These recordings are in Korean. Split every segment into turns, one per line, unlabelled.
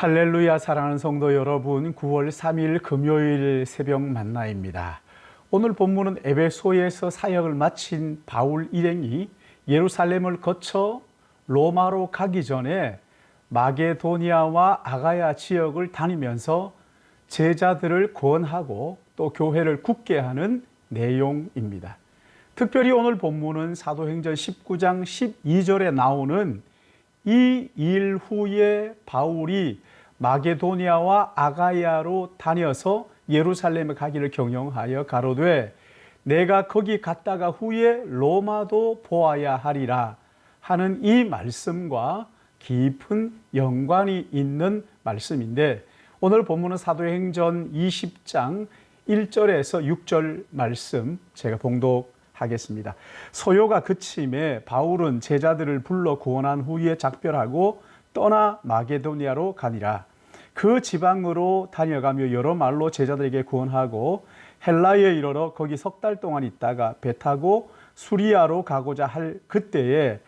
할렐루야. 사랑하는 성도 여러분, 9월 3일 금요일 새벽 만나입니다. 오늘 본문은 에베소에서 사역을 마친 바울 일행이 예루살렘을 거쳐 로마로 가기 전에 마게도니아와 아가야 지역을 다니면서 제자들을 구원하고 또 교회를 굳게 하는 내용입니다. 특별히 오늘 본문은 사도행전 19장 12절에 나오는 이 일 후에 바울이 마게도니아와 아가야로 다녀서 예루살렘에 가기를 경영하여 가로되 내가 거기 갔다가 후에 로마도 보아야 하리라 하는 이 말씀과 깊은 연관이 있는 말씀인데, 오늘 본문은 사도행전 20장 1절에서 6절 말씀 제가 봉독하겠습니다. 소요가 그침에 바울은 제자들을 불러 구원한 후에 작별하고 떠나 마게도니아로 가니라. 그 지방으로 다녀가며 여러 말로 제자들에게 구원하고 헬라에 이르러 거기 석 달 동안 있다가 배 타고 수리아로 가고자 할 그때에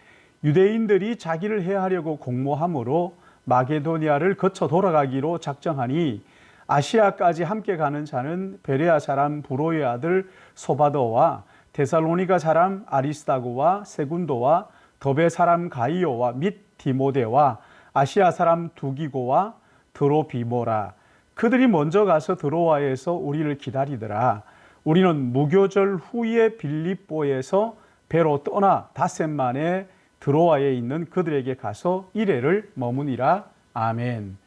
유대인들이 자기를 해하려고 공모함으로 마게도니아를 거쳐 돌아가기로 작정하니 아시아까지 함께 가는 자는 베레아 사람 브로의 아들 소바더와 데살로니가 사람 아리스다고와 세군도와 더베 사람 가이오와 및 디모데와 아시아 사람 두기고와 드로비모라. 그들이 먼저 가서 드로아에서 우리를 기다리더라. 우리는 무교절 후에 빌립보에서 배로 떠나 닷새 만에 드로아에 있는 그들에게 가서 이래를 머무니라. 아멘.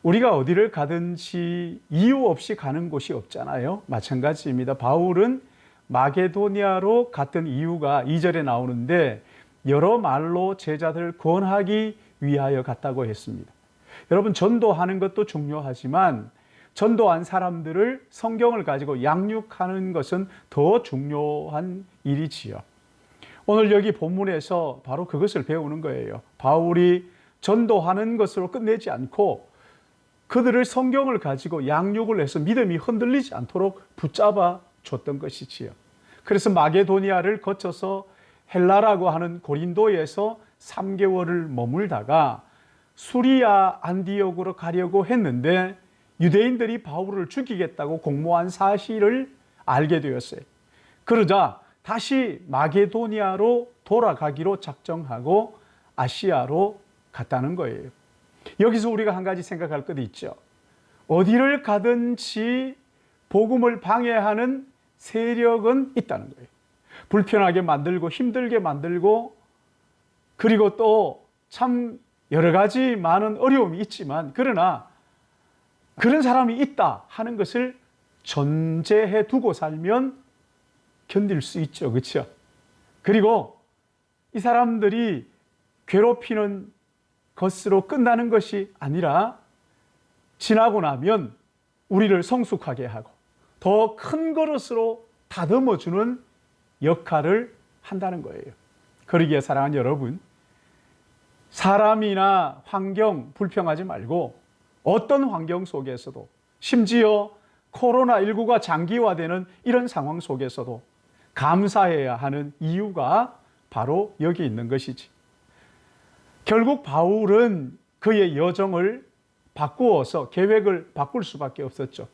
우리가 어디를 가든지 이유 없이 가는 곳이 없잖아요. 마찬가지입니다. 바울은 마게도니아로 갔던 이유가 2절에 나오는데 여러 말로 제자들을 구원하기 위하여 갔다고 했습니다. 여러분, 전도하는 것도 중요하지만 전도한 사람들을 성경을 가지고 양육하는 것은 더 중요한 일이지요. 오늘 여기 본문에서 바로 그것을 배우는 거예요. 바울이 전도하는 것으로 끝내지 않고 그들을 성경을 가지고 양육을 해서 믿음이 흔들리지 않도록 붙잡아 줬던 것이지요. 그래서 마게도니아를 거쳐서 헬라라고 하는 고린도에서 3개월을 머물다가 수리아 안디옥으로 가려고 했는데 유대인들이 바울을 죽이겠다고 공모한 사실을 알게 되었어요. 그러자 다시 마게도니아로 돌아가기로 작정하고 아시아로 갔다는 거예요. 여기서 우리가 한 가지 생각할 것이 있죠. 어디를 가든지 복음을 방해하는 세력은 있다는 거예요. 불편하게 만들고 힘들게 만들고, 그리고 또 참 여러 가지 많은 어려움이 있지만, 그러나 그런 사람이 있다 하는 것을 전제해 두고 살면 견딜 수 있죠. 그렇죠? 그리고 이 사람들이 괴롭히는 것으로 끝나는 것이 아니라 지나고 나면 우리를 성숙하게 하고 더 큰 그릇으로 다듬어주는 역할을 한다는 거예요. 그러기에 사랑하는 여러분, 사람이나 환경 불평하지 말고 어떤 환경 속에서도, 심지어 코로나19가 장기화되는 이런 상황 속에서도 감사해야 하는 이유가 바로 여기 있는 것이지. 결국 바울은 그의 여정을 바꾸어서 계획을 바꿀 수밖에 없었죠.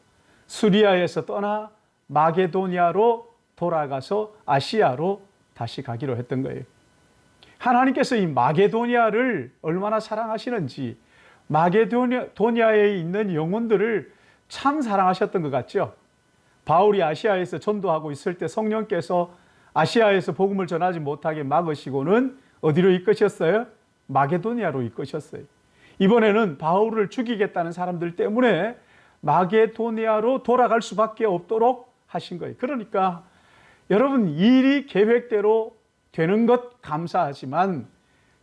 수리아에서 떠나 마게도니아로 돌아가서 아시아로 다시 가기로 했던 거예요. 하나님께서 이 마게도니아를 얼마나 사랑하시는지, 마게도니아에 있는 영혼들을 참 사랑하셨던 것 같죠. 바울이 아시아에서 전도하고 있을 때 성령께서 아시아에서 복음을 전하지 못하게 막으시고는 어디로 이끄셨어요? 마게도니아로 이끄셨어요. 이번에는 바울을 죽이겠다는 사람들 때문에 마게도니아로 돌아갈 수밖에 없도록 하신 거예요. 그러니까 여러분, 일이 계획대로 되는 것 감사하지만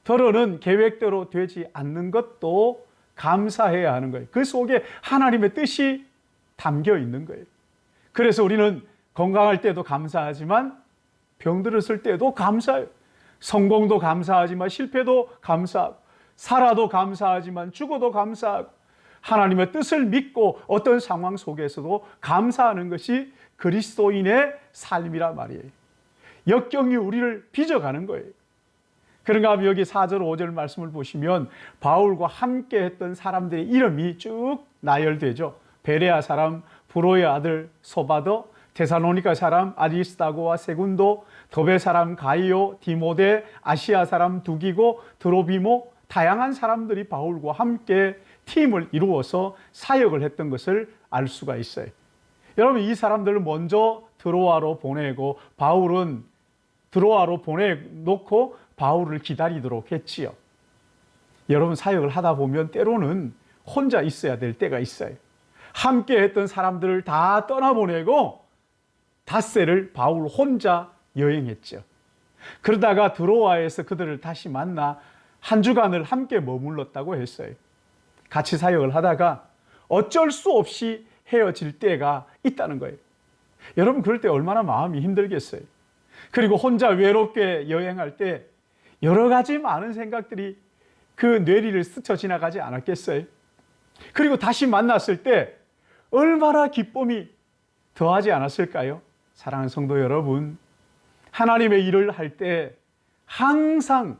더러는 계획대로 되지 않는 것도 감사해야 하는 거예요. 그 속에 하나님의 뜻이 담겨 있는 거예요. 그래서 우리는 건강할 때도 감사하지만 병들었을 때도 감사해요. 성공도 감사하지만 실패도 감사하고, 살아도 감사하지만 죽어도 감사하고, 하나님의 뜻을 믿고 어떤 상황 속에서도 감사하는 것이 그리스도인의 삶이란 말이에요. 역경이 우리를 빚어가는 거예요. 그런가 하면 여기 4절 5절 말씀을 보시면 바울과 함께 했던 사람들의 이름이 쭉 나열되죠. 베레아 사람 브로의 아들 소바더, 데살로니가 사람 아리스다고와 세군도, 더베 사람 가이오, 디모데, 아시아 사람 두기고, 드로비모, 다양한 사람들이 바울과 함께 팀을 이루어서 사역을 했던 것을 알 수가 있어요. 여러분, 이 사람들을 먼저 드로아로 보내고 바울은 드로아로 보내놓고 바울을 기다리도록 했지요. 여러분, 사역을 하다 보면 때로는 혼자 있어야 될 때가 있어요. 함께 했던 사람들을 다 떠나보내고 닷새를 바울 혼자 여행했죠. 그러다가 드로아에서 그들을 다시 만나 한 주간을 함께 머물렀다고 했어요. 같이 사역을 하다가 어쩔 수 없이 헤어질 때가 있다는 거예요. 여러분, 그럴 때 얼마나 마음이 힘들겠어요. 그리고 혼자 외롭게 여행할 때 여러 가지 많은 생각들이 그 뇌리를 스쳐 지나가지 않았겠어요? 그리고 다시 만났을 때 얼마나 기쁨이 더하지 않았을까요? 사랑하는 성도 여러분, 하나님의 일을 할 때 항상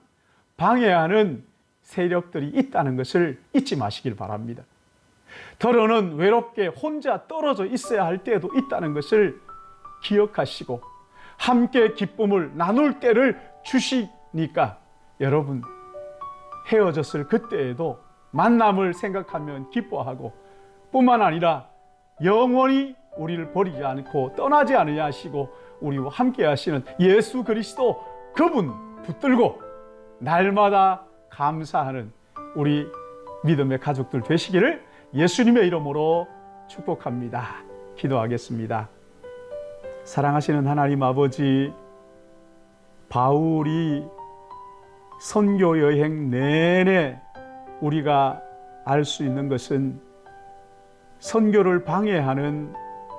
방해하는 세력들이 있다는 것을 잊지 마시길 바랍니다. 더러는 외롭게 혼자 떨어져 있어야 할 때도 있다는 것을 기억하시고 함께 기쁨을 나눌 때를 주시니까 여러분, 헤어졌을 그때에도 만남을 생각하면 기뻐하고 뿐만 아니라 영원히 우리를 버리지 않고 떠나지 않으냐 하시고 우리와 함께 하시는 예수 그리스도 그분 붙들고 날마다 감사하는 우리 믿음의 가족들 되시기를 예수님의 이름으로 축복합니다. 기도하겠습니다. 사랑하시는 하나님 아버지, 바울이 선교 여행 내내 우리가 알 수 있는 것은 선교를 방해하는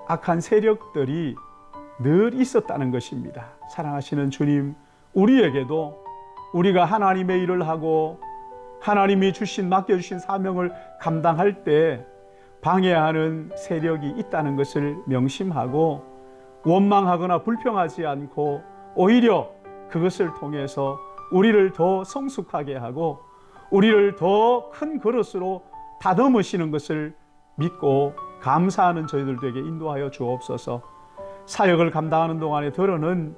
악한 세력들이 늘 있었다는 것입니다. 사랑하시는 주님, 우리에게도 우리가 하나님의 일을 하고 하나님이 맡겨주신 사명을 감당할 때 방해하는 세력이 있다는 것을 명심하고 원망하거나 불평하지 않고 오히려 그것을 통해서 우리를 더 성숙하게 하고 우리를 더 큰 그릇으로 다듬으시는 것을 믿고 감사하는 저희들 되게 인도하여 주옵소서. 사역을 감당하는 동안에 들어는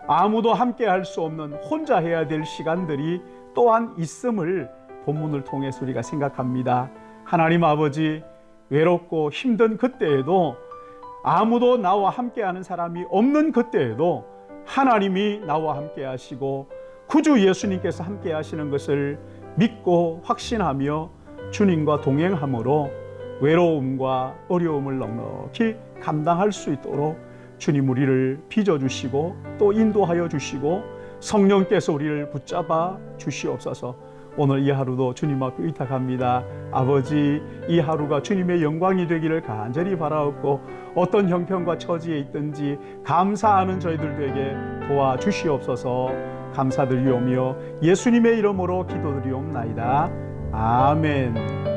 아무도 함께 할 수 없는 혼자 해야 될 시간들이 또한 있음을 본문을 통해서 우리가 생각합니다. 하나님 아버지, 외롭고 힘든 그때에도 아무도 나와 함께하는 사람이 없는 그때에도 하나님이 나와 함께 하시고 구주 예수님께서 함께 하시는 것을 믿고 확신하며 주님과 동행함으로 외로움과 어려움을 넉넉히 감당할 수 있도록 주님 우리를 빚어주시고 또 인도하여 주시고 성령께서 우리를 붙잡아 주시옵소서. 오늘 이 하루도 주님 앞에 의탁합니다. 아버지, 이 하루가 주님의 영광이 되기를 간절히 바라옵고 어떤 형편과 처지에 있든지 감사하는 저희들 되게 도와주시옵소서. 감사드리오며 예수님의 이름으로 기도드리옵나이다. 아멘.